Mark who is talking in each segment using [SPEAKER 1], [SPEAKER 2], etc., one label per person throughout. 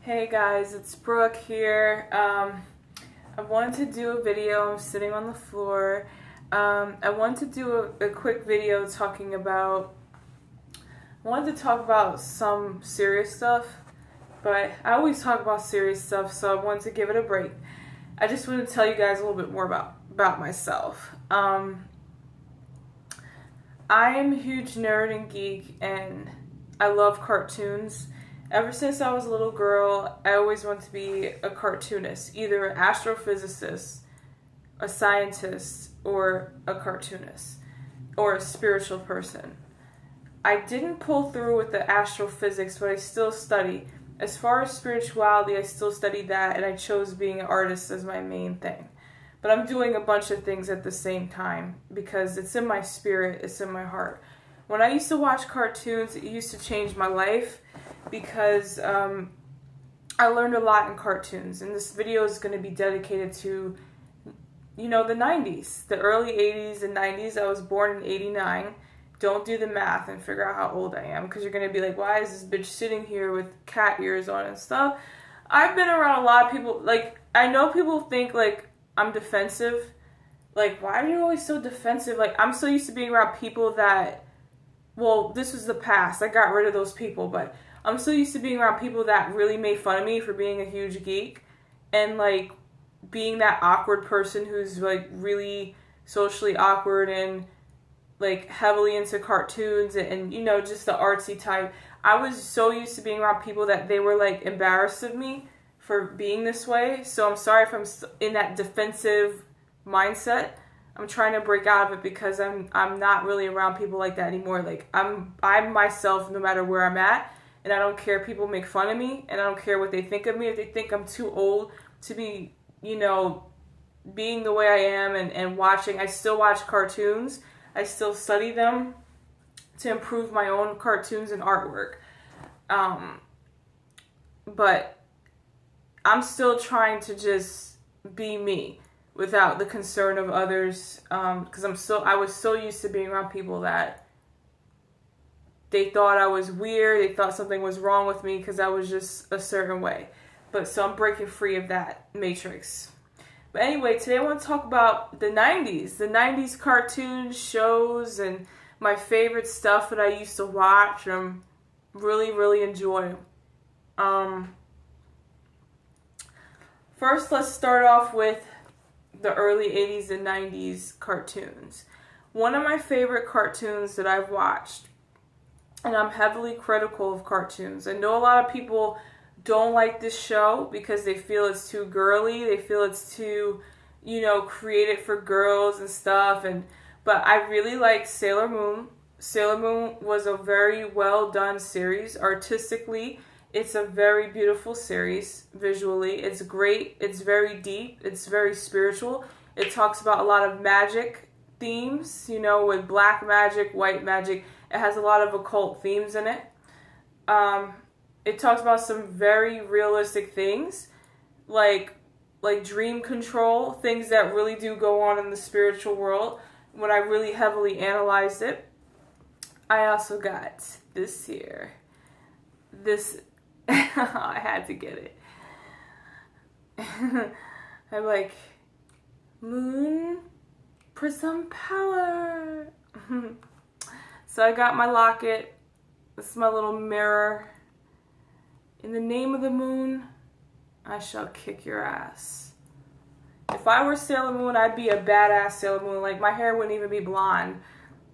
[SPEAKER 1] Hey guys, it's Brooke here. I wanted to do a video. I'm sitting on the floor. I wanted to do a quick video talking about. I wanted to talk about some serious stuff, but I always talk about serious stuff, so I wanted to give it a break. I just wanted to tell you guys a little bit more about myself. I am a huge nerd and geek, and I love cartoons. Ever since I was a little girl, I always wanted to be a cartoonist, either an astrophysicist, a scientist, or a cartoonist, or a spiritual person. I didn't pull through with the astrophysics, but I still study. As far as spirituality, I still studied that, and I chose being an artist as my main thing. But I'm doing a bunch of things at the same time because it's in my spirit, it's in my heart. When I used to watch cartoons, it used to change my life because I learned a lot in cartoons. And this video is going to be dedicated to, the 90s, the early 80s and 90s. I was born in 89. Don't do the math and figure out how old I am because you're going to be like, why is this bitch sitting here with cat ears on and stuff? I've been around a lot of people. I know people think, I'm defensive. Why are you always so defensive? I'm so used to being around people that, this was the past. I got rid of those people, but I'm so used to being around people that really made fun of me for being a huge geek and, being that awkward person who's, really socially awkward and, heavily into cartoons and just the artsy type. I was so used to being around people that they were, embarrassed of me for being this way. So I'm sorry if I'm in that defensive mindset. I'm trying to break out of it because I'm not really around people like that anymore. I'm myself no matter where I'm at, and I don't care if people make fun of me, and I don't care what they think of me. If they think I'm too old to be, being the way I am and watching, I still watch cartoons. I still study them to improve my own cartoons and artwork. But I'm still trying to just be me without the concern of others, because I was so used to being around people that they thought I was weird, they thought something was wrong with me because I was just a certain way. So I'm breaking free of that matrix. But anyway, today I want to talk about the 90s cartoons, shows, and my favorite stuff that I used to watch and really, really enjoy. First, let's start off with the early 80s and 90s cartoons. One of my favorite cartoons that I've watched, and I'm heavily critical of cartoons. I know a lot of people don't like this show because they feel it's too girly. They feel it's too, created for girls and stuff. But I really like Sailor Moon. Sailor Moon was a very well done series. Artistically, it's a very beautiful series. Visually, it's great. It's very deep. It's very spiritual. It talks about a lot of magic themes, with black magic, white magic. It has a lot of occult themes in it. It talks about some very realistic things, like dream control, things that really do go on in the spiritual world. When I really heavily analyzed it, I also got this here. I had to get it. I'm like, Moon, Prism Power. So I got my locket. This is my little mirror. In the name of the moon, I shall kick your ass. If I were Sailor Moon, I'd be a badass Sailor Moon. My hair wouldn't even be blonde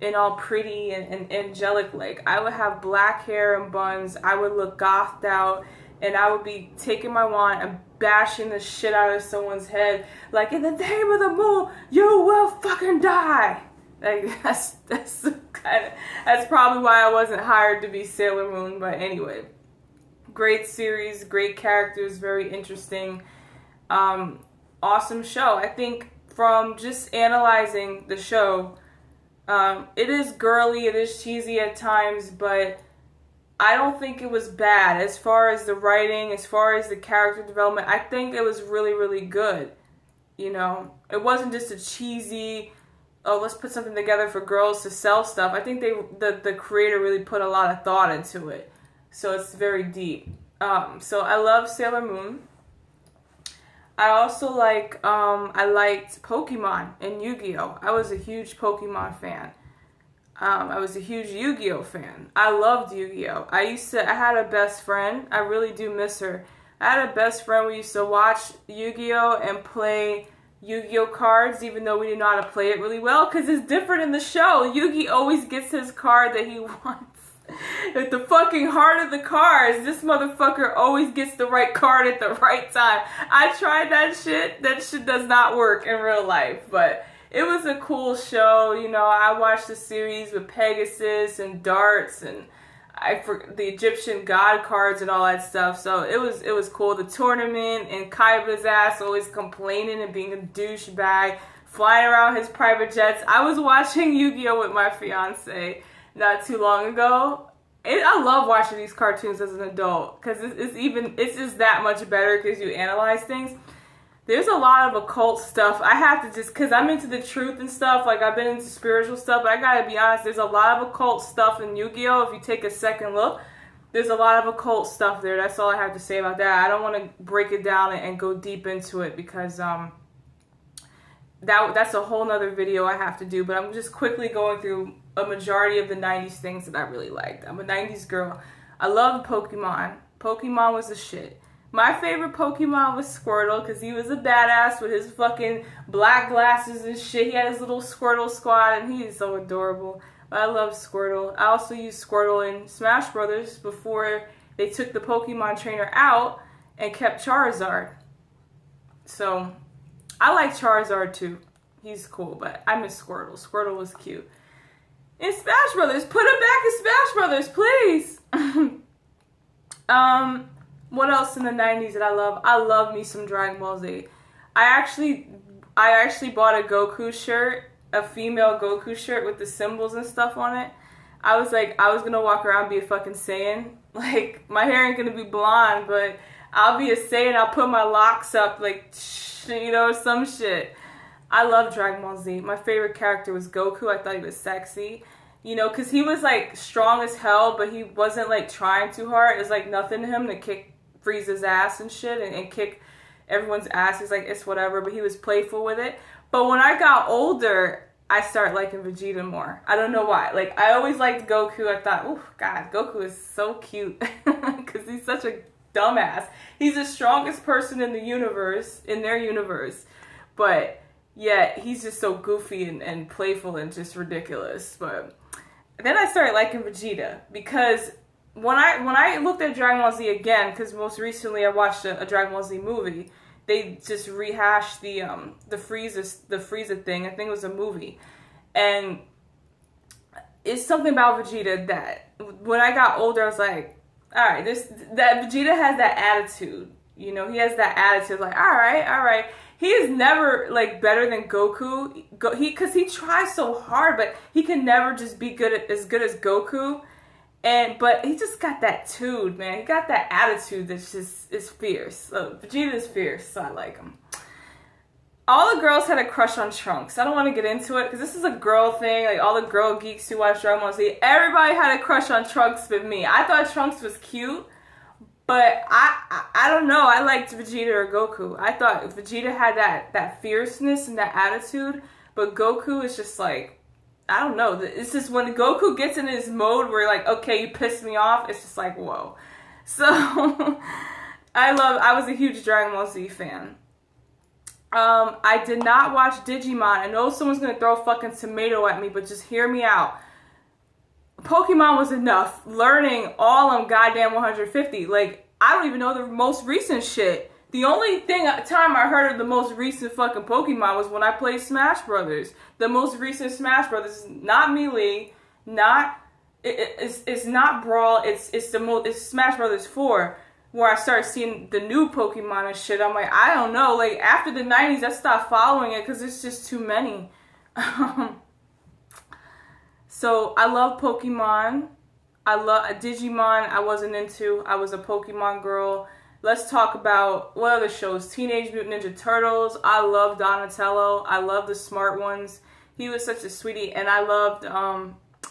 [SPEAKER 1] and all pretty and angelic. I would have black hair and buns. I would look gothed out, and I would be taking my wand and bashing the shit out of someone's head. In the name of the moon, you will fucking die. That's probably why I wasn't hired to be Sailor Moon. But anyway, great series, great characters, very interesting, awesome show. I think from just analyzing the show, it is girly, it is cheesy at times, but I don't think it was bad. As far as the writing, as far as the character development, I think it was really, really good. It wasn't just a cheesy, let's put something together for girls to sell stuff. I think the creator really put a lot of thought into it. So it's very deep. So I love Sailor Moon. I also I liked Pokemon and Yu-Gi-Oh! I was a huge Pokemon fan. I was a huge Yu-Gi-Oh! Fan. I loved Yu-Gi-Oh! I had a best friend. I really do miss her. I had a best friend. We used to watch Yu-Gi-Oh! And play Yu-Gi-Oh! Cards, even though we didn't know how to play it really well, because it's different in the show. Yugi always gets his card that he wants. At the fucking heart of the cards, this motherfucker always gets the right card at the right time. I tried that shit. That shit does not work in real life, but it was a cool show. You know, I watched the series with Pegasus and darts and the Egyptian god cards and all that stuff. So it was cool. The tournament and Kaiba's ass always complaining and being a douchebag, flying around his private jets. I was watching Yu-Gi-Oh! With my fiance not too long ago. I love watching these cartoons as an adult because it's just that much better because you analyze things. There's a lot of occult stuff. I have to just, because I'm into the truth and stuff, like I've been into spiritual stuff, but I gotta be honest, there's a lot of occult stuff in Yu-Gi-Oh! If you take a second look, there's a lot of occult stuff there. That's all I have to say about that. I don't want to break it down and go deep into it because that's a whole nother video I have to do, but I'm just quickly going through a majority of the 90s things that I really liked. I'm a 90s girl. I love Pokemon. Pokemon was the shit. My favorite Pokemon was Squirtle because he was a badass with his fucking black glasses and shit. He had his little Squirtle squad and he is so adorable. But I love Squirtle. I also used Squirtle in Smash Brothers before they took the Pokemon trainer out and kept Charizard. So I like Charizard too. He's cool, but I miss Squirtle. Squirtle was cute. In Smash Brothers, put him back in Smash Brothers, please. What else in the 90s that I love? I love me some Dragon Ball Z. I actually bought a Goku shirt, a female Goku shirt with the symbols and stuff on it. I was gonna walk around and be a fucking Saiyan. Like, my hair ain't gonna be blonde, but I'll be a Saiyan. I'll put my locks up, like, you know, some shit. I love Dragon Ball Z. My favorite character was Goku. I thought he was sexy. You know, because he was, like, strong as hell, but he wasn't, like, trying too hard. It's, like, nothing to him to kick Frieza's ass and shit and kick everyone's ass. He's like, it's whatever, but he was playful with it. But when I got older, I started liking Vegeta more. I don't know why. Like, I always liked Goku. I thought, oh, God, Goku is so cute because he's such a dumbass. He's the strongest person in the universe, in their universe. But yet, he's just so goofy and playful and just ridiculous. But then I started liking Vegeta because when I looked at Dragon Ball Z again, because most recently I watched a Dragon Ball Z movie, they just rehashed the Frieza thing. I think it was a movie, and it's something about Vegeta that when I got older, I was like, all right, that Vegeta has that attitude. You know, he has that attitude. Like, all right. He is never, like, better than Goku. Because he tries so hard, but he can never just be as good as Goku. But he just got that tude, man. He got that attitude that's just is fierce. So Vegeta is fierce, so I like him. All the girls had a crush on Trunks. I don't want to get into it because this is a girl thing. Like, all the girl geeks who watch Dragon Ball Z, everybody had a crush on Trunks but me. I thought Trunks was cute, but I don't know. I liked Vegeta or Goku. I thought Vegeta had that fierceness and that attitude, but Goku is just like, I don't know. It's just when Goku gets in his mode where, like, okay, you pissed me off, it's just like, whoa. So, I was a huge Dragon Ball Z fan. I did not watch Digimon. I know someone's going to throw a fucking tomato at me, but just hear me out. Pokemon was enough. Learning all on goddamn 150. Like, I don't even know the most recent shit. The only time I heard of the most recent fucking Pokemon was when I played Smash Brothers. The most recent Smash Brothers is not Melee, it's not Brawl, it's Smash Brothers 4, where I started seeing the new Pokemon and shit. I'm like, I don't know. Like, after the 90s, I stopped following it because there's just too many. So, I love Pokemon. I love Digimon. I wasn't into. I was a Pokemon girl. Let's talk about what other shows. Teenage Mutant Ninja Turtles. I love Donatello. I love the smart ones. He was such a sweetie. And I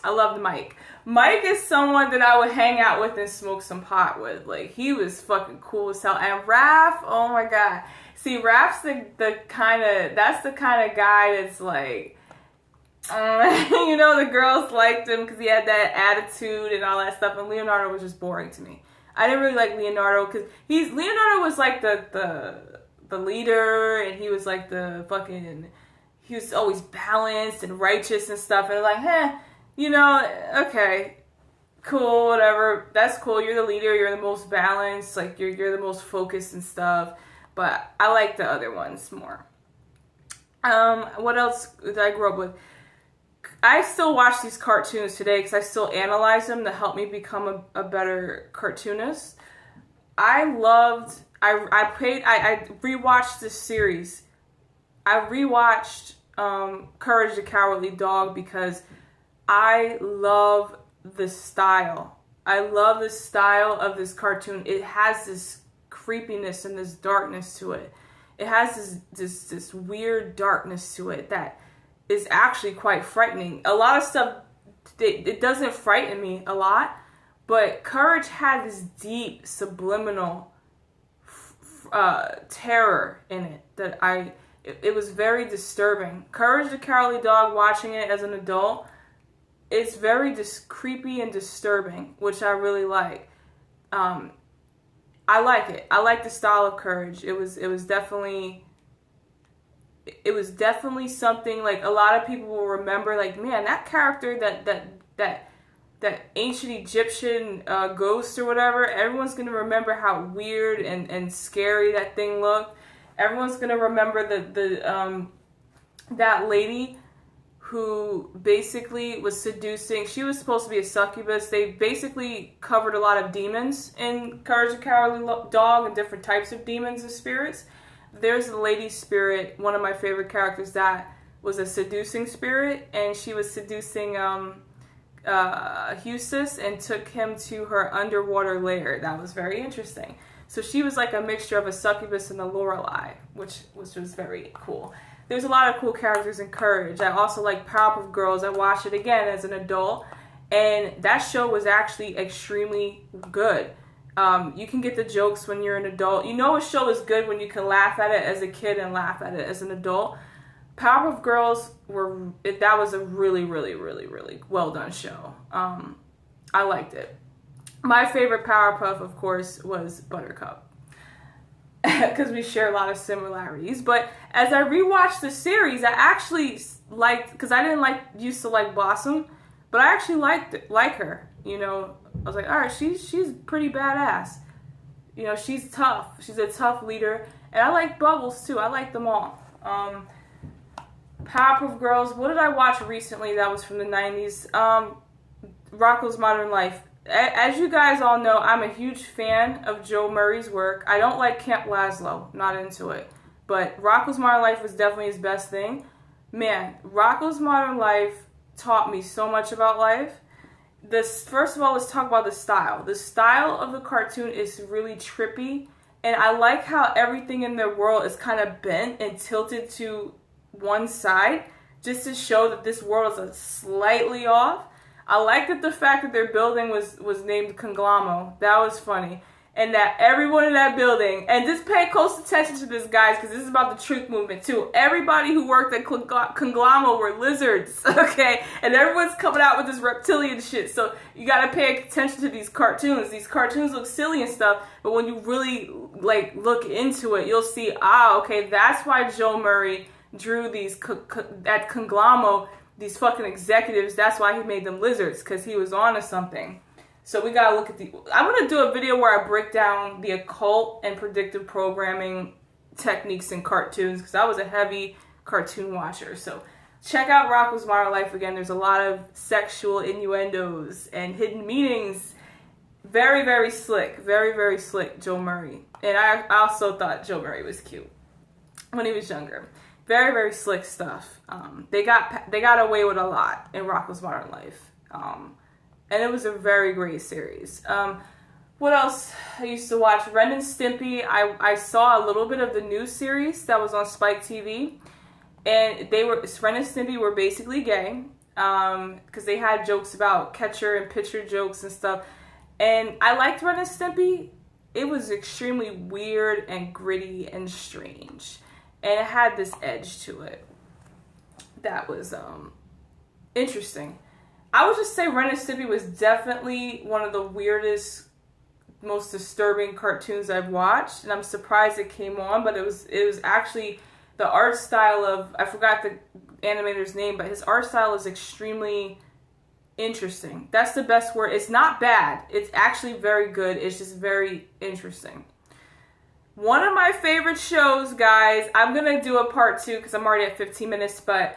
[SPEAKER 1] I loved Mike. Mike is someone that I would hang out with and smoke some pot with. Like, he was fucking cool as hell. And Raph, oh my god. See, Raph's the kind of guy that's like, you know, the girls liked him because he had that attitude and all that stuff. And Leonardo was just boring to me. I didn't really like Leonardo because Leonardo was like the leader, and he was like he was always balanced and righteous and stuff. And like, you know, okay, cool, whatever. That's cool. You're the leader. You're the most balanced. Like, you're the most focused and stuff. But I like the other ones more. What else did I grow up with? I still watch these cartoons today because I still analyze them to help me become a better cartoonist. I rewatched this series. I rewatched Courage the Cowardly Dog because I love the style. I love the style of this cartoon. It has this creepiness and this darkness to it. It has this weird darkness to it that is actually quite frightening. A lot of stuff, it doesn't frighten me a lot, but Courage had this deep subliminal terror in it that it was very disturbing. Courage the Cowardly Dog, watching it as an adult, it's very creepy and disturbing, which I really like. I like it. I like the style of Courage. It was definitely something like a lot of people will remember. Like, man, that character, that ancient Egyptian ghost or whatever. Everyone's gonna remember how weird and scary that thing looked. Everyone's gonna remember that lady who basically was seducing. She was supposed to be a succubus. They basically covered a lot of demons in Courage the Cowardly Dog and different types of demons and spirits. There's the lady spirit, one of my favorite characters, that was a seducing spirit, and she was seducing Eustace and took him to her underwater lair. That was very interesting. So she was like a mixture of a succubus and a Lorelei, which was very cool. There's a lot of cool characters in Courage. I also like Powerpuff Girls. I watched it again as an adult, and that show was actually extremely good. You can get the jokes when you're an adult. You know a show is good when you can laugh at it as a kid and laugh at it as an adult. Powerpuff Girls that was a really, really, really, really well done show. I liked it. My favorite Powerpuff, of course, was Buttercup. Because we share a lot of similarities. But as I rewatched the series, I actually liked, because I used to like Blossom, but I actually like her. You know, I was like, all right, she's pretty badass. You know, she's tough. She's a tough leader. And I like Bubbles too. I like them all. Powerpuff Girls. What did I watch recently that was from the 90s? Rocko's Modern Life. As you guys all know, I'm a huge fan of Joe Murray's work. I don't like Camp Lazlo. Not into it. But Rocko's Modern Life was definitely his best thing. Man, Rocko's Modern Life taught me so much about life. First of all, let's talk about the style. The style of the cartoon is really trippy. And I like how everything in their world is kind of bent and tilted to one side, just to show that this world is slightly off. I like that the fact that their building was named Conglamo. That was funny. And that everyone in that building, and just pay close attention to this, guys, because this is about the truth movement, too. Everybody who worked at Conglamo were lizards, okay? And everyone's coming out with this reptilian shit. So you got to pay attention to these cartoons. These cartoons look silly and stuff, but when you really, like, look into it, you'll see, okay, that's why Joe Murray drew these, at Conglamo, these fucking executives. That's why he made them lizards, because he was onto something. So we gotta look at I'm gonna do a video where I break down the occult and predictive programming techniques in cartoons, because I was a heavy cartoon watcher. So check out Rocko's Modern Life again. There's a lot of sexual innuendos and hidden meanings. Very, very slick. Very, very slick, Joe Murray. And I also thought Joe Murray was cute when he was younger. Very, very slick stuff. They got away with a lot in Rocko's Modern Life. And it was a very great series. What else I used to watch? Ren and Stimpy. I saw a little bit of the new series that was on Spike TV. And Ren and Stimpy were basically gay. because they had jokes about catcher and pitcher jokes and stuff. And I liked Ren and Stimpy. It was extremely weird and gritty and strange. And it had this edge to it that was interesting. I would just say Ren and Stimpy was definitely one of the weirdest, most disturbing cartoons I've watched, and I'm surprised it came on. But it was actually the art style of, I forgot the animator's name, but his art style is extremely interesting. That's the best word. It's not bad. It's actually very good. It's just very interesting. One of my favorite shows, guys, I'm gonna do a part 2 because I'm already at 15 minutes, but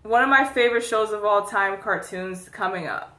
[SPEAKER 1] one of my favorite shows of all time, cartoons, coming up.